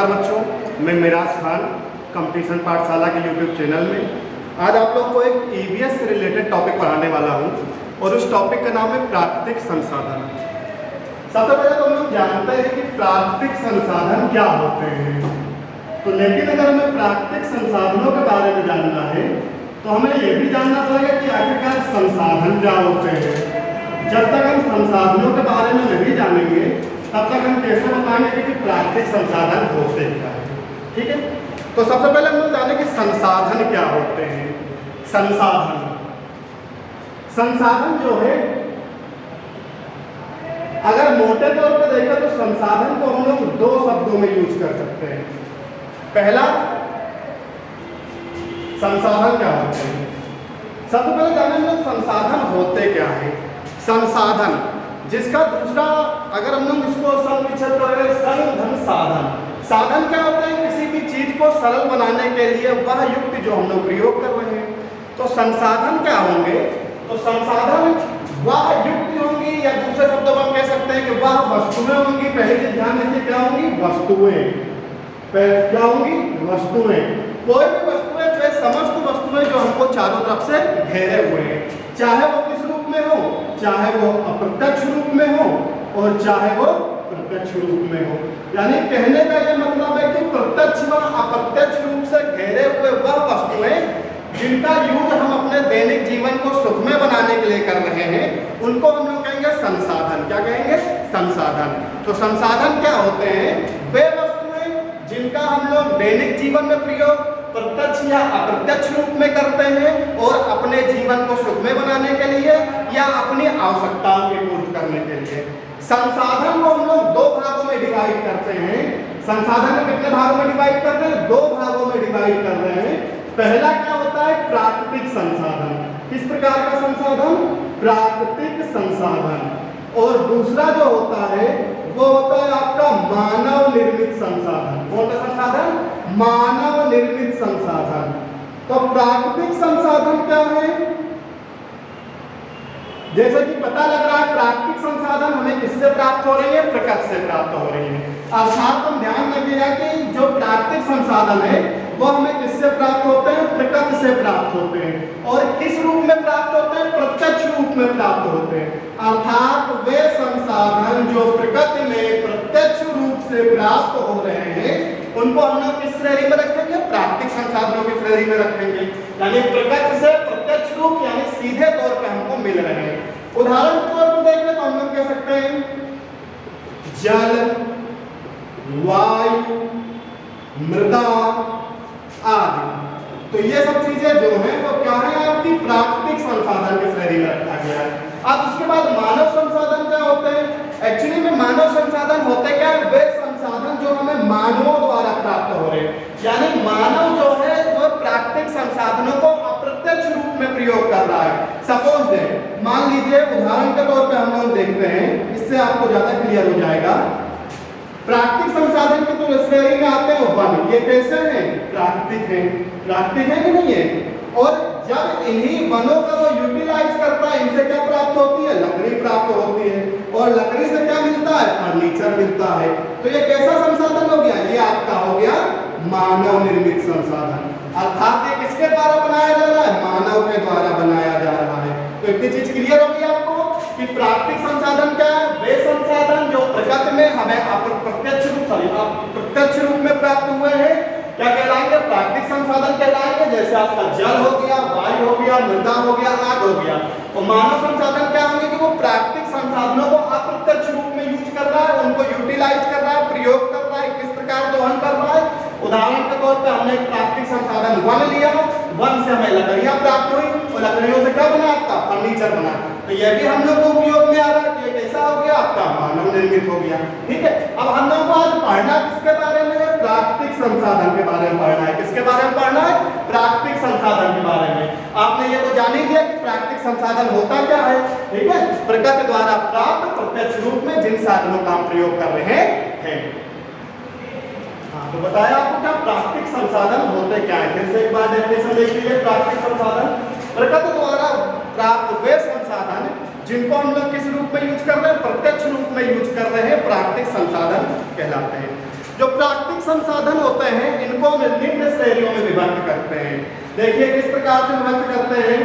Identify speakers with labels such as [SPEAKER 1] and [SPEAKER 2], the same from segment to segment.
[SPEAKER 1] नमस्कार बच्चों, मैं मिराज खान कंपटीशन पाठशाला के यूट्यूब चैनल में आज आप लोग को एक ईवीएस से रिलेटेड टॉपिक पढ़ाने वाला हूं और उस टॉपिक का नाम है प्राकृतिक संसाधन। सबसे पहले तो हम लोग जानते हैं कि प्राकृतिक संसाधन क्या होते हैं, तो लेकिन अगर हमें प्राकृतिक संसाधनों के बारे में जानना है तो हमें यह भी जानना पड़ेगा कि आखिरकार संसाधन क्या होते हैं। जब तक हम संसाधनों के बारे में नहीं जानेंगे तब तक हम कैसे बताएंगे कि प्राकृतिक संसाधन होते क्या है। ठीक है, तो सबसे पहले हम लोग जाने कि संसाधन क्या होते हैं। संसाधन जो है, अगर मोटे तौर पर देखें तो संसाधन को हम लोग दो शब्दों में यूज कर सकते हैं। पहला, संसाधन क्या होते हैं। सबसे पहले जाने हम लोग संसाधन होते क्या है। संसाधन जिसका दूसरा, अगर हम लोग इसको संविच्छेद करें, संधन साधन। साधन क्या होते हैं, किसी भी चीज को सरल बनाने के लिए वह युक्ति जो हम लोग प्रयोग कर रहे हैं। तो संसाधन क्या होंगे, तो संसाधन वह युक्ति होंगी, या दूसरे शब्दों में हम कह सकते हैं कि वह वस्तुएं होंगी। पहले से ध्यान रखिए, क्या होंगी, वस्तुएं। क्या होंगी, वस्तुएं। कोई भी वस्तुएं, वे समस्त वस्तुएं जो हमको चारों तरफ से घेरे हुए हैं, चाहे वो किस रूप में हो, चाहे वो अप्रत्यक्ष रूप में हो और चाहे वो प्रत्यक्ष रूप में हो। यानी कहने का ये मतलब है कि प्रत्यक्ष व अप्रत्यक्ष रूप से घेरे हुए वह वस्तुएं जिनका यूज हम अपने दैनिक जीवन को सुखमय बनाने के लिए कर रहे हैं, उनको हम लोग कहेंगे संसाधन। क्या कहेंगे, संसाधन। तो संसाधन क्या होते हैं, वे वस्तुएं जिनका हम लोग दैनिक जीवन में प्रयोग प्रत्यक्ष या अप्रत्यक्ष रूप में करते हैं और अपने जीवन को सुखमय बनाने के लिए या अपनी आवश्यकताओं की पूर्ति करने के लिए। संसाधन को हम लोग दो भागों में डिवाइड करते हैं। संसाधन को कितने भागों में डिवाइड कर रहे हैं, दो भागों में डिवाइड कर रहे हैं। पहला क्या होता है, प्राकृतिक संसाधन। किस प्रकार का संसाधन, प्राकृतिक संसाधन। और दूसरा जो होता है वो होता है आपका मानव निर्मित संसाधन। कौन सा संसाधन, मानव निर्मित संसाधन। तो प्राकृतिक संसाधन क्या है, जैसे कि पता लग रहा है प्राकृतिक संसाधन हमें किससे प्राप्त हो रही है, प्रकृति से प्राप्त हो रही है। अर्थात हम ध्यान रखिएगा कि जो प्राकृतिक संसाधन है वो हमें किससे प्राप्त होते हैं, प्रकृति से प्राप्त होते हैं। और किस रूप में प्राप्त होते हैं, प्रत्यक्ष रूप में प्राप्त होते हैं। अर्थात वे संसाधन जो प्रकृति में प्रत्यक्ष रूप से प्राप्त हो रहे हैं उनको हम लोग किस श्रेणी में रखेंगे, प्राकृतिक संसाधनों की श्रेणी में रखेंगे। यानी प्रकृति से प्रत्यक्ष रूप यानी सीधे तौर पे हमको मिल रहे हैं। उदाहरण के तौर पर देखें तो हम लोग कह सकते हैं जल, वायु, मृदा आदि। तो ये सब चीजें जो हैं वो क्या है, आपकी प्राकृतिक संसाधन के श्रेणी में रखा गया है। अब उसके बाद मानव संसाधन क्या होते हैं। एक्चुअली में मानव संसाधन होते क्या है, वे संसाधन जो हमें मानवों द्वारा प्राप्त हो रहे हैं। यानी मानव जो है वो प्राकृतिक संसाधनों को अप्रत्यक्ष रूप में प्रयोग कर रहा है। सपोज दे, मान लीजिए उदाहरण के तौर पे हम लोग देखते हैं, इससे आपको ज्यादा क्लियर हो जाएगा। प्राकृतिक संसाधन की तो श्रेणी में आते हैं वन। ये कैसे हैं, प्राकृतिक हैं। प्राकृतिक है कि नहीं है। और जब इन्हीं वनों का वो यूटिलाइज करता है, इनसे क्या प्राप्त होती है, लकड़ी प्राप्त होती है। और लकड़ी से क्या मिलता है, फर्नीचर मिलता है। तो ये कैसा संसाधन हो गया, ये आपका हो गया मानव निर्मित संसाधन। अर्थात ये किसके द्वारा बनाया जा रहा है, मानव के द्वारा बनाया जा रहा है। तो इतनी चीज क्लियर होगी आपको कि प्राकृतिक संसाधन क्या है, वे संसाधन जो प्रकृति में हमें प्रत्यक्ष रूप में प्राप्त हुए हैं, क्या कहलाएंगे, प्राकृतिक संसाधन कहलाएंगे। जैसे आपका जल हो गया, वायु हो गया, मृदा हो गया, आग हो गया। और मानव संसाधन क्या होंगे कि वो प्राकृतिक संसाधनों को अप्रत्यक्ष रूप में यूज कर रहा है, उनको यूटिलाइज कर रहा है, प्रयोग कर रहा है, किस प्रकार दोहन कर रहा है। उदाहरण के तौर पर हमने एक प्राकृतिक संसाधन वन लिया, वन से हमें लकड़ियां प्राप्त हुई और लकड़ियों से क्या बना, आपका फर्नीचर बना। तो यह भी हम लोग को उपयोग में आ रहा है। ये कैसा हो गया, आपका मानव निर्मित हो गया। ठीक है, अब हम लोग को आज पढ़ना किसके बारे में है, प्राकृतिक संसाधन के बारे में पढ़ना है। किसके बारे में पढ़ना है, प्राकृतिक संसाधन के बारे में। आपने ये तो जान ही लिया कि प्राकृतिक संसाधन होता क्या है। ठीक है, प्रकृति द्वारा प्राप्त प्रत्यक्ष रूप में जिन साधनों का हम प्रयोग कर रहे हैं। तो बताया आपको क्या प्राकृतिक संसाधन होते क्या है। फिर से एक बार डेफिनेशन देख लीजिए। प्राकृतिक संसाधन प्रकृति द्वारा प्राप्त वे संसाधन जिनको हम लोग किस रूप में यूज कर रहे हैं, प्रत्यक्ष रूप में यूज कर रहे हैं, प्राकृतिक संसाधन कहलाते हैं। जो प्राकृतिक संसाधन होते हैं इनको हम निम्न श्रेणियों में विभक्त करते हैं। देखिए किस प्रकार से विभक्त करते हैं।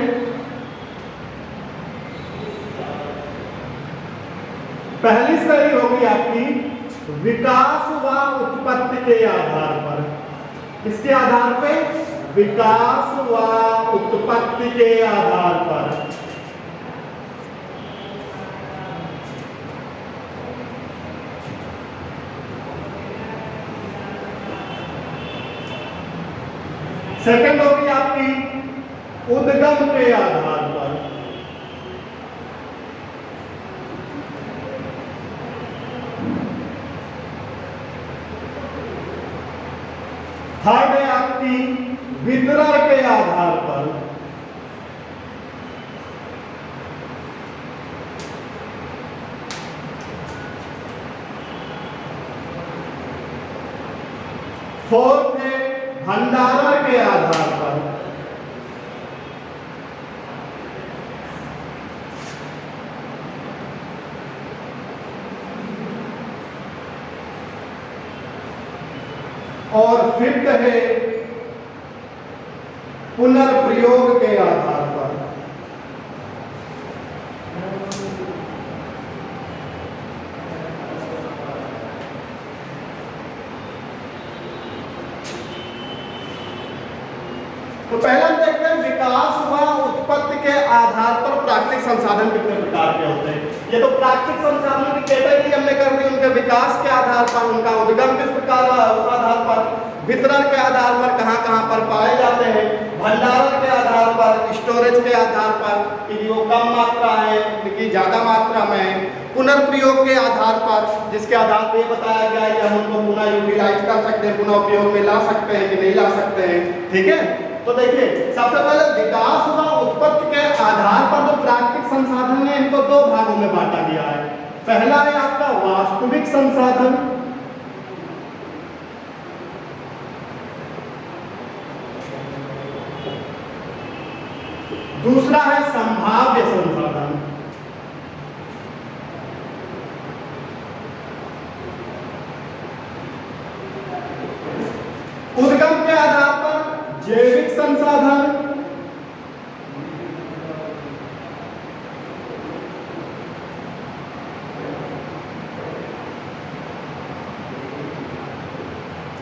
[SPEAKER 1] पहली श्रेणी होगी आपकी विकास व उत्पत्ति के आधार पर। किसके आधार पे? विकास व उत्पत्ति के आधार पर। सेकंड होगी आपकी उद्गम के आधार पर। थर्ड है आपकी वितरण के आधार पर। फोर्थ है भंडारण के आधार पर। और फिफ्थ है पुनर्प्रयोग के आधार पर। तो पहला हम देखते हैं विकास व उत्पत्ति के आधार पर प्राकृतिक संसाधन कितने प्रकार के होते हैं। ये तो प्राकृतिक संसाधनों की कैटेगरी हमने कर दी, उनके विकास के आधार पर, उनका उद्गम किस प्रकार उस आधार पर, वितरण के आधार पर कहां कहां पर पाए जाते हैं, भंडारण के आधार पर, स्टोरेज के आधार पर कि वो कम मात्रा है कि ज्यादा मात्रा में है, पुनर्प्रयोग के आधार पर जिसके आधार पर ये बताया गया है कि हम उनको पुनः यूटिलाइज कर सकते हैं, पुनः उपयोग में ला सकते हैं कि नहीं ला सकते हैं। ठीक है, तो देखिए सबसे पहले विकास व उत्पत्ति के आधार पर जो प्राकृतिक संसाधन है इनको दो भागों में बांटा गया है। पहला है आपका वास्तविक संसाधन, दूसरा है संभाव्य संसाधन। उद्गम के आधार पर जैविक संसाधन,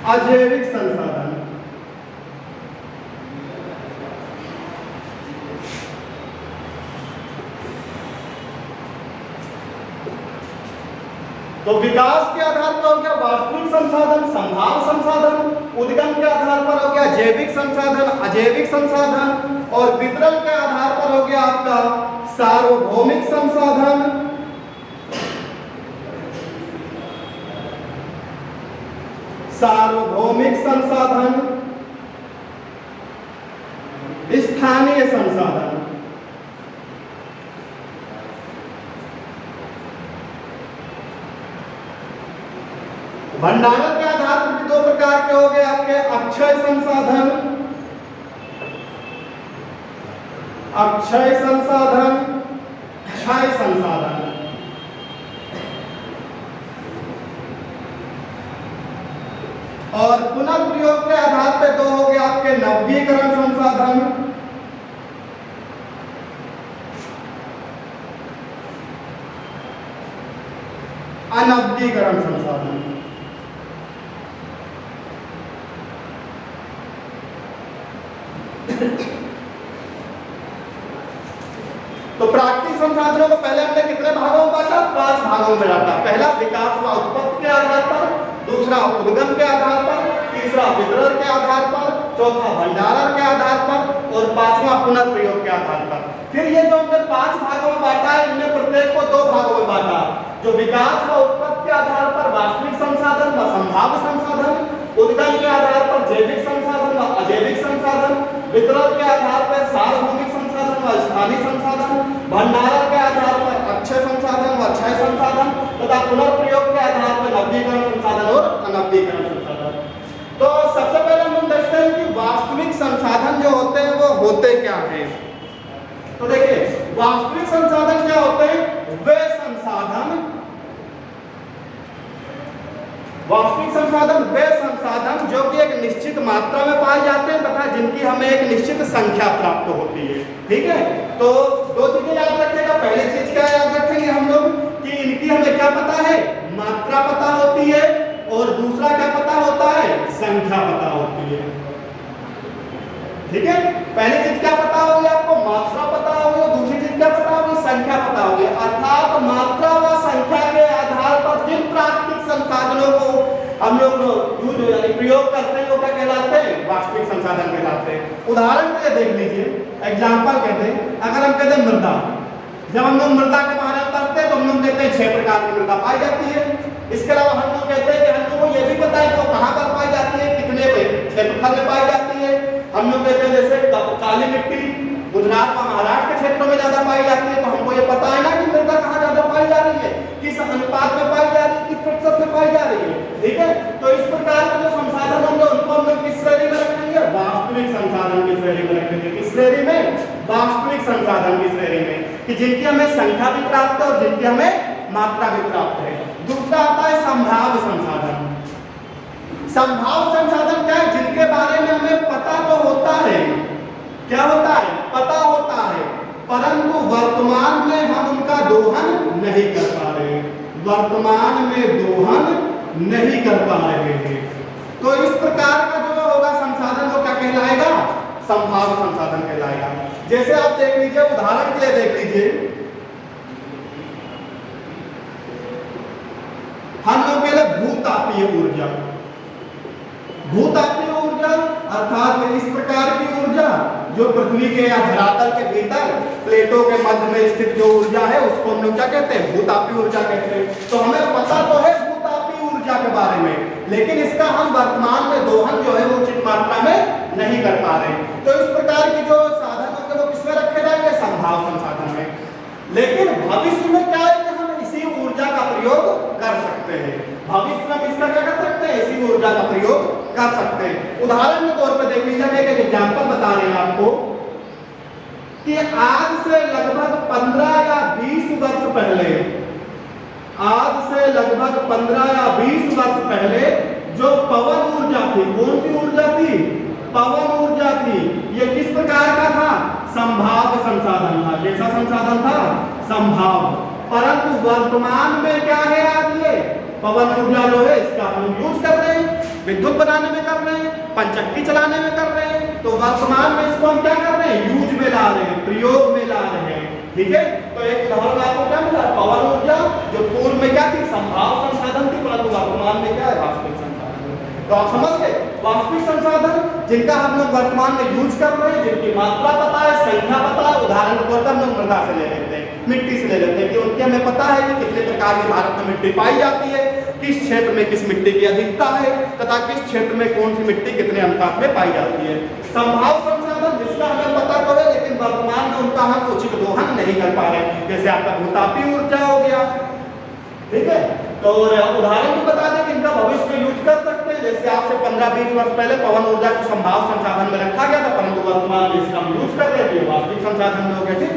[SPEAKER 1] अजैविक संसाधन। तो विकास के आधार पर हो गया वास्तविक संसाधन, संभाव्य संसाधन, उद्गम के आधार पर हो गया जैविक संसाधन, अजैविक संसाधन, और वितरण के आधार पर हो गया आपका सार्वभौमिक संसाधन, सार्वभौमिक संसाधन, स्थानीय संसाधन। भंडारण के आधार पर भी दो प्रकार के हो गए आपके अक्षय संसाधन, अक्षय संसाधन, क्षय संसाधन। और पुनर्प्रयोग के आधार पर दो हो गए आपके नवीकरण संसाधन, अनवीकरण संसाधन। तो प्राकृतिक संसाधनों को पहले हमने कितने भागों में बांटा? 5 भागों में बांटा। पहला विकास व उत्पत्ति के आधार पर, दूसरा उद्गम के आधार पर, तीसरा वितरण के आधार पर, चौथा भंडारण के आधार पर और पांचवा पुनर्प्रयोग के आधार पर। फिर ये जो हमने 5 भागों में बांटा है इनमें प्रत्येक को 2 भागों में बांटा। जो विकास व उत्पत्ति के आधार पर वास्तविक संसाधन व संभाव्य संसाधन, उद्गम के आधार पर जैविक संसाधन व अजैविक संसाधन, वितरण के आधार पर सार्वभौमिक संसाधन व स्थानीय संसाधन, भंडारण के आधार पर अक्षय संसाधन व क्षय संसाधन तथा पुनर्प्रयोग के आधार पर नवीकरण संसाधन और अनवीकरण संसाधन। तो सबसे पहले हम देखते हैं कि वास्तविक संसाधन जो होते हैं वो होते क्या हैं। तो देखिए वास्तविक संसाधन क्या होते हैं? वास्तविक संसाधन जिनकी हमें एक निश्चित संख्या प्राप्त होती है। ठीक है, तो दो चीजें याद रखिएगा। पहली चीज क्या याद रखेंगे हम लोग कि इनकी हमें क्या पता है, मात्रा पता होती है, और दूसरा क्या पता होता है, संख्या पता होती है। ठीक है, पहली चीज क्या पता होगी आपको, मात्रा पता होगी, और दूसरी चीज क्या पता होगी, संख्या पता होगी। अर्थात मात्रा व संख्या के आधार पर जिन प्राकृतिक संसाधनों को हम लोग यूज यानी प्रयोग करते हैं वो क्या कहलाते हैं, वास्तविक संसाधन कहलाते हैं। उदाहरण के लिए देख लीजिए, एग्जाम्पल कहते हैं, अगर हम कहते हैं मृदा, जब हम लोग मृदा के बारे में पढ़ते हैं तो हम लोग कहते हैं 6 प्रकार की मृदा पाई जाती है। इसके अलावा हम लोग कहते हैं कि हम लोग को ये भी पता है कि वो कहाँ पर पाई जाती है, कितने क्षेत्रफल में पाई जाती है। हम लोग कहते हैं जैसे काली मिट्टी गुजरात व महाराष्ट्र के क्षेत्रों में ज्यादा पाई जाती है, तो हमको ये पता है ना कि मृदा कहाँ ज्यादा पाई जा रही है, किस अनुपात में पाई जा रही है, किस प्रतिशत में पाई जा रही है। ठीक है, तो इस प्रकार के जो संसाधन होंगे उनको हम लोग किस श्रेणी में रखेंगे, वास्तविक संसाधन की श्रेणी में रखेंगे। किस श्रेणी में, वास्तविक संसाधन की श्रेणी में, कि जिनकी हमें संख्या भी प्राप्त है और जिनकी हमें मात्रा भी प्राप्त है। दूसरा आता है संभाव्य संसाधन। संभाव्य संसाधन क्या है, जिनके बारे में हमें पता तो होता है, क्या होता है, पता होता है, परंतु वर्तमान में हम उनका दोहन नहीं कर पा रहे, वर्तमान में दोहन नहीं कर पा रहे हैं। तो इस प्रकार का जो होगा संसाधन वो क्या कहलाएगा, संभाव्य संसाधन कहलाएगा। जैसे आप देख लीजिए, उदाहरण के लिए देख लीजिए, हम लोग पहले भूतापीय ऊर्जा, भूतापीय ऊर्जा अर्थात इस प्रकार की ऊर्जा जो पृथ्वी के या धरातल के भीतर प्लेटों के मध्य में स्थित जो ऊर्जा है उसको हम लोग क्या कहते हैं, भूतापीय ऊर्जा कहते हैं। तो हमें पता तो है भूतापीय ऊर्जा के बारे में, लेकिन इसका हम वर्तमान में दोहन जो है वो उचित मात्रा में नहीं कर पा रहे। तो इस प्रकार की जो साधन होंगे वो किसमें रखे जाएंगे, संभाव्य संसाधन में। लेकिन भविष्य में क्या है कि हम इसी ऊर्जा का प्रयोग कर सकते हैं, भविष्य में इसका क्या कर सकते हैं, इसी ऊर्जा का प्रयोग कर सकते हैं। उदाहरण के तौर पर देख लीजिए, हम एक एग्जांपल बता रहे हैं आपको कि आज से लगभग 15 या 20 वर्ष पहले, आज से लगभग 15 या 20 वर्ष पहले जो पवन ऊर्जा थी, कौन सी ऊर्जा थी, पवन ऊर्जा थी, ये किस प्रकार का था, संभाव्य संसाधन था। कैसा संसाधन था, संभाव्य। परंतु वर्तमान में क्या है, आज ये पवन ऊर्जा जो है इसका हम यूज कर रहे हैं, विद्युत बनाने में कर रहे हैं, पंचक्की चलाने में कर रहे हैं। तो वर्तमान में इसको हम क्या कर रहे हैं, यूज में ला रहे हैं, प्रयोग में ला रहे हैं। ठीक है, तो एक उदाहरण आपको क्या मिला, पवन ऊर्जा जो पूर्व में क्या थी, संभाव्य संसाधन थी, परंतु वर्तमान में क्या है, वास्तविक संसाधन। तो आप समझ गए, वास्तविक संसाधन जिनका हम लोग वर्तमान में यूज कर रहे हैं, जिनकी मात्रा पता है, संख्या पता है। उदाहरण के तौर पर हम लोग मृदा से ले लेते हैं, मिट्टी से ले लेते हैं कि उनकी हमें पता है कि कितने प्रकार की भारत में मिट्टी पाई जाती है, किस क्षेत्र में किस मिट्टी की अधिकता है तथा किस क्षेत्र में कौन सी मिट्टी कितने अनुपात में पाई जाती है। संभाव्य संसाधन जिसका हमें पता तो है, लेकिन वर्तमान में उनका हम उचित दोहन नहीं कर पा रहे, जैसे आपका भूतापीय ऊर्जा हो गया। ठीक है, तो उदाहरण भी बता दें कि इनका भविष्य में यूज कर सकते हैं। जैसे आपसे 15-20 वर्ष पहले पवन ऊर्जा को संभाव्य संसाधन में रखा गया था, परंतु वर्तमान में इसका हम यूज कर रहे हैं, वास्तविक संसाधन में हो गए।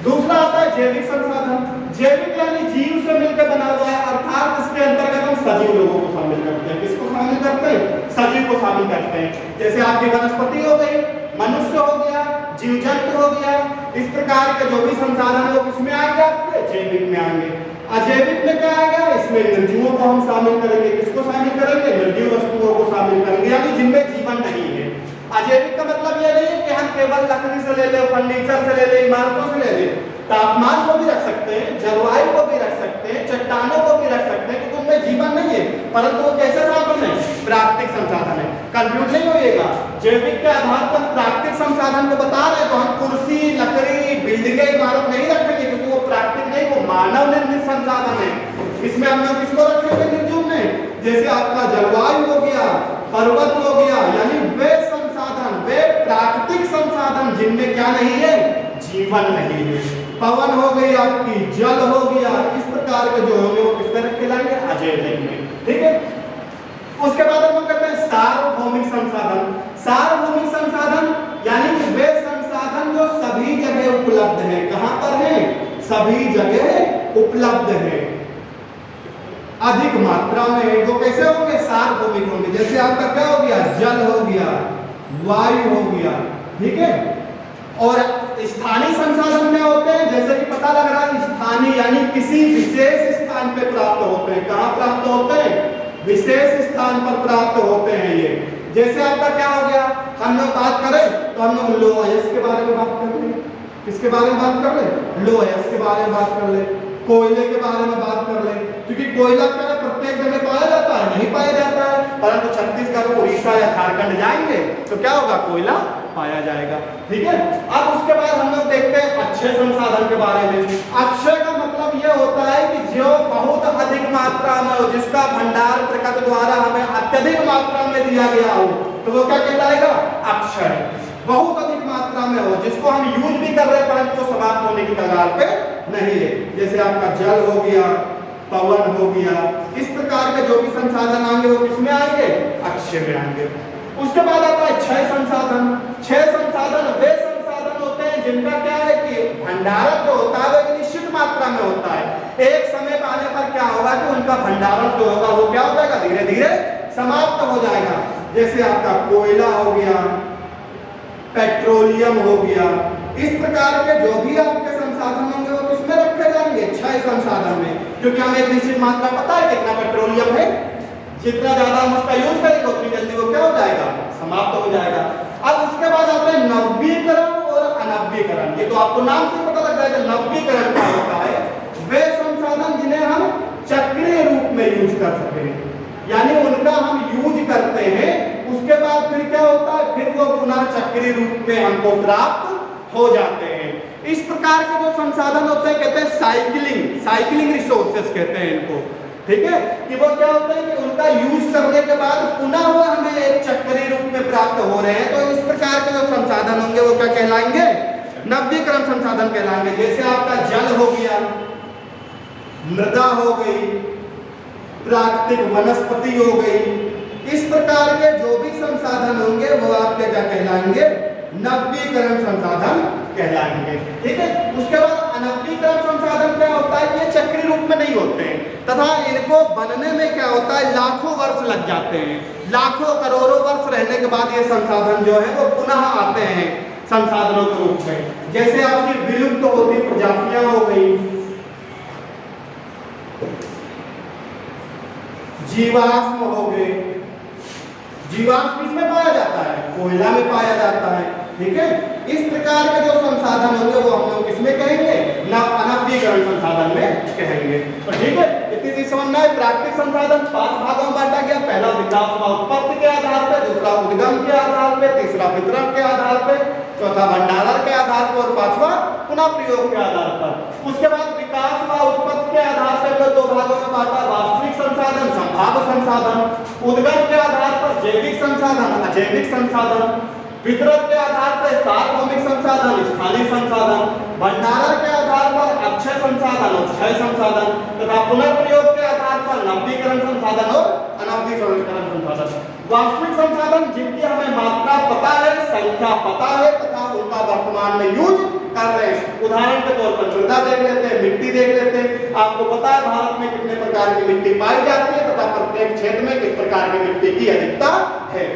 [SPEAKER 1] दूसरा आता है जैविक संसाधन। जैविक यानी जीव से मिलकर बना हुआ है, अर्थात इसके अंतर्गत हम सजीव लोगों को शामिल करते हैं। किसको शामिल करते हैं, सजीव को शामिल करते हैं। जैसे आपकी वनस्पति हो गई, मनुष्य हो गया, जीव जंतु हो गया। इस प्रकार के जो भी संसाधन है वो किसमें आएंगे, आपके जैविक में आएंगे। अजैविक में क्या आएगा, इसमें निर्जीवों को हम शामिल करेंगे। किसको शामिल करेंगे, निर्जीव वस्तुओं को शामिल करेंगे, यानी जिनमें जीवन नहीं है। अजैविक का मतलब यह नहीं है कि हम केवल लकड़ी से ले ले, फर्नीचर से ले ले, इमारतों से ले ले। तापमान को भी रख सकते हैं, जलवायु को भी रख सकते हैं, चट्टानों को भी रख सकते हैं, क्योंकि उनमें जीवन नहीं है, परंतु वो कैसे साधन है, प्राकृतिक संसाधन है। कंफ्यूज नहीं होइएगा, जैविक के आधार पर प्राकृतिक संसाधन को बता रहे तो हम कुर्सी, लकड़ी, बिल्डिंगे, इमारत नहीं रखेंगे, क्योंकि वो प्राकृतिक नहीं, वो मानव निर्मित संसाधन है। इसमें हम लोग किसको रखेंगे, निर्जीव में। जैसे आपका जलवायु हो गया, पर्वत हो गया, यानी वे संसाधन, वे प्राकृतिक संसाधन जिनमें क्या नहीं है, जीवन नहीं है। पवन हो गई आपकी, जल हो गया, इस प्रकार के जो होंगे वो किस तरह कहलाएंगे, अजैविक में। ठीक है, उसके बाद हम कहते हैं सार्वभौमिक संसाधन। सार्वभौमिक संसाधन यानी कि वे संसाधन जो सभी जगह उपलब्ध है। कहां पर है, सभी जगह उपलब्ध है, अधिक मात्रा में। वो कैसे होंगे, सार्वभौमिक होंगे। जैसे आपका क्या हो गया, जल हो गया, वायु हो गया, ठीक है। और स्थानीय संसाधन क्या होते हैं, जैसे कि पता लग रहा है स्थानीय यानी किसी विशेष स्थान पे प्राप्त होते हैं। कहाँ प्राप्त होते हैं, विशेष स्थान पर प्राप्त होते हैं ये। जैसे आपका क्या हो गया, हम लोग बात करें तो हम लोग लो अयस्क के बारे में बात कर ले, किसके बारे में बात कर ले, लो अयस्क के बारे में बात कर ले, कोयले के बारे में बात कर ले, क्योंकि कोयला क्या है प्रत्येक जगह पाया जाता है, नहीं पाया जाता है, परंतु छत्तीसगढ़, उड़ीसा या झारखंड जाएंगे तो क्या होगा, कोयला पाया जाएगा, ठीक है। अब उसके बाद हम लोग देखते हैं अक्षय संसाधन के बारे में। अक्षय का मतलब यह होता है कि जो बहुत अधिक मात्रा में हो, जिसका भंडार प्रकृति द्वारा हमें अत्यधिक मात्रा में दिया गया हो, तो वो क्या कहलाएगा, अक्षय। बहुत अधिक मात्रा में हो, जिसको हम यूज भी कर रहे हैं परंतु वो समाप्त होने की कगार पे नहीं है। जैसे आपका जल हो गया, पवन हो गया, इस प्रकार के जो भी संसाधन आएंगे वो किसमें आएंगे, अक्षय में आएंगे। उसके बाद आता है क्षय संसाधन। क्षय संसाधन वे संसाधन होते हैं जिनका क्या है कि भंडारण जो होता है वो एक निश्चित मात्रा में होता है। एक समय आने पर क्या होगा कि उनका भंडारण जो होगा वो क्या हो जाएगा, धीरे धीरे समाप्त हो जाएगा। जैसे आपका कोयला हो गया, पेट्रोलियम हो गया, इस प्रकार के जो भी आपके संसाधन होंगे वो किसमें रखे जाएंगे, क्षय संसाधन में। क्योंकि हमें एक निश्चित मात्रा पता है कितना पेट्रोलियम है, जितना ज्यादा हम उसका यूज करेंगे उतनी जल्दी वो क्या हो जाएगा, समाप्त हो जाएगा। अब उसके बाद आते हैं नवीकरण और अनवीकरण। ये तो आपको नाम से पता लग जाएगा नवीकरण क्या होता है। वे संसाधन जिन्हें हम चक्रीय रूप में यूज कर सके, यानी उनका हम यूज करते हैं, उसके बाद फिर क्या होता है, फिर वो पुनः चक्रीय रूप में हमको प्राप्त हो जाते हैं। इस प्रकार के जो संसाधन होते हैं कहते हैं साइक्लिंग रिसोर्सेस कहते हैं इनको, ठीक है। कि वो क्या होता है कि उनका यूज करने के बाद पुनः वो हमें एक चक्रीय रूप में प्राप्त हो रहे हैं। तो इस प्रकार के जो संसाधन होंगे वो क्या कहलाएंगे, नवीकरण संसाधन कहलाएंगे। जैसे आपका जल हो गया, मृदा हो गई, प्राकृतिक वनस्पति हो गई, इस प्रकार के जो भी संसाधन होंगे वो आपके क्या कहलाएंगे, नवीकरण संसाधन कहलाएंगे, ठीक है। उसके बाद अनवीकरण संसाधन क्या होता है, ये चक्रीय रूप में नहीं होते हैं तथा इनको बनने में क्या होता है, लाखों वर्ष लग जाते हैं। लाखों करोड़ों वर्ष रहने के बाद ये संसाधन जो है वो पुनः आते हैं संसाधनों के रूप में। जैसे आपकी विलुप्त होती प्रजातियां हो गई, जीवाश्म हो गए। जीवाश्म किसमें पाया जाता है, कोयला में पाया जाता है, ठीक है। इस प्रकार के जो संसाधन होंगे वो हम लोग किसमें कहेंगे, अनवीकरण संसाधन में कहेंगे। तो ठीक है, इतनी चीज समझना है। प्राकृतिक संसाधन 5 भागों में बांटा गया। पहला विकास व उत्पत्ति के आधार पर, दूसरा उद्गम के आधार पर, तीसरा वितरण के आधार पर, चौथा भंडारण के आधार पर और पांचवा पुनः प्रयोग के आधार पर। उसके बाद विकास व उत्पत्ति के आधार पर 2 भागों में बांटा, वास्तविक संसाधन, संभाव्य संसाधन। उद्गम के आधार पर जैविक संसाधन, अजैविक संसाधन। वितरण के आधार पर सार्वभौमिक संसाधन, स्थानीय संसाधन। भंडारण के आधार पर अक्षय संसाधन और क्षय संसाधन तथा पुनर्प्रयोग के आधार पर नवीकरण संसाधन और अनवीकरण संसाधन। वास्तविक संसाधन जिनकी हमें मात्रा पता है, संख्या पता है तथा उनका वर्तमान में यूज कर रहे हैं। उदाहरण के तौर पर मृदा देख लेते हैं, मिट्टी देख लेते हैं। आपको पता है भारत में कितने प्रकार की मिट्टी पाई जाती है तथा प्रत्येक क्षेत्र में किस प्रकार की मिट्टी की अधिकता है।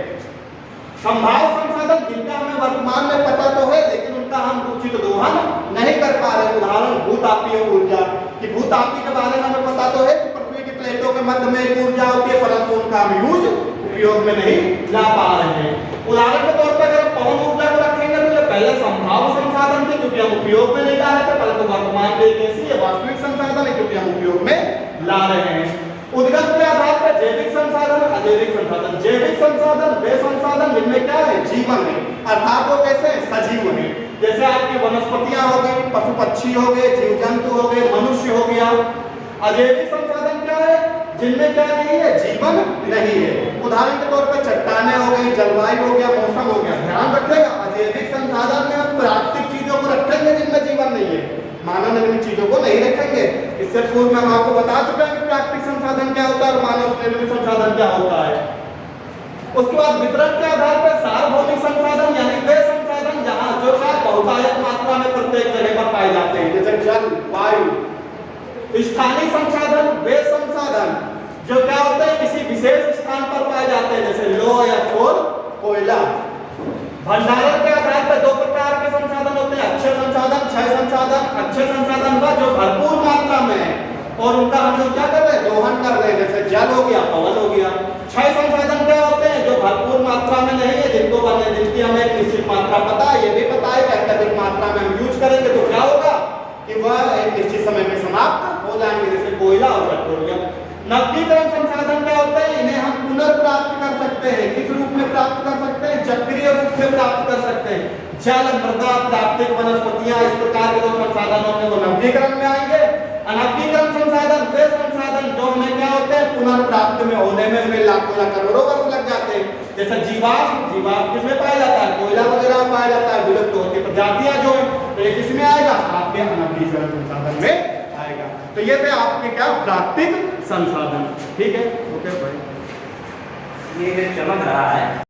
[SPEAKER 1] संभाव्य संसाधन जिनका हमें वर्तमान में पता तो है लेकिन उनका हम उचित दोहन नहीं कर पा रहे। उदाहरण भूतापीय ऊर्जा, कि भूतापी के बारे में हमें पता तो है कि पृथ्वी की प्लेटों के मध्य में एक ऊर्जा होती है परंतु उनका हम यूज उपयोग में नहीं ला पा रहे हैं। उदाहरण के तौर पर अगर पवन ऊर्जा को रखेंगे तो ये पहले संभाव्य संसाधन थे क्योंकि हम उपयोग में नहीं ला रहे थे, परंतु वर्तमान में एक ऐसी वास्तविक संसाधन है क्योंकि हम उपयोग में ला रहे हैं। उद्गम के आधार पर जैविक संसाधन, अजैविक संसाधन। जैविक संसाधन वे संसाधन जिनमें क्या है, जीवन है, अर्थात वो कैसे सजीव है। जैसे आपकी वनस्पतियां हो गई, पशु पक्षी हो गए, जीव जंतु हो गए, मनुष्य हो गया। अजैविक संसाधन क्या है, जिनमें क्या नहीं है, जीवन नहीं है। उदाहरण के तौर पर चट्टानें हो गई, जलवायु हो गया, मौसम हो गया। ध्यान रखिएगा, अजैविक संसाधन में हम प्राकृतिक चीजों को रखेंगे जिनमें जीवन नहीं है, मानव निर्मित चीजों को नहीं रखेंगे। इससे पूर्व में हम आपको बता चुके हैं कि प्राकृतिक संसाधन क्या होता है और मानव निर्मित संसाधन क्या होता है। उसके बाद वितरण के आधार पर सार्वभौमिक संसाधन यानी वे संसाधन जहां जो बहुतायत मात्रा में प्रत्येक जगह पर पाए जाते हैं, जैसे जल, वायु। स्थानीय संसाधन वे संसाधन जो क्या होते हैं, किसी विशेष स्थान पर पाए जाते हैं, जैसे लौह या कोल, कोयला। भंडारण के आधार पर दो प्रकार के संसाधन होते हैं, अक्षय संसाधन, क्षय संसाधन। अक्षय संसाधन हुआ जो भरपूर मात्रा में है और उनका हम लोग क्या कर रहे हैं, दोहन कर रहे हैं, जैसे जल हो गया, पवन हो गया। क्षय संसाधन क्या होते हैं, जो भरपूर मात्रा में नहीं है, जिनकी हमें एक निश्चित मात्रा पता है, ये भी पता है कि अत्यधिक मात्रा में हम यूज करेंगे तो क्या होगा कि वह एक निश्चित समय में समाप्त हो जाएंगे, जैसे कोयला और पेट्रोलियम। नवीकरण संसाधन क्या होते हैं, इन्हें हम पुनर्प्राप्त कर सकते हैं। किस रूप में प्राप्त कर सकते हैं, चक्रीय रूप से प्राप्त कर सकते हैं। जल, मृदा, प्राकृतिक वनस्पतियां, इस प्रकार के जो संसाधन होंगे वो नवीकरण में आएंगे। अनवीकरण संसाधन वे संसाधन जो हमें क्या होते हैं, पुनर्प्राप्त में होने में हमें लाखों या करोड़ों वर्ष लग जाते हैं, जैसे जीवाश्म किसमें पाया जाता है, कोयला वगैरह में पाया जाता है। विलुप्त होती प्रजातियां जो है तो ये किसमें आएगा, आपके अनवीकरण संसाधन में आएगा। तो ये थे आपके क्या, प्राकृतिक संसाधन। ठीक है, ओके भाई,
[SPEAKER 2] ये चमक रहा है।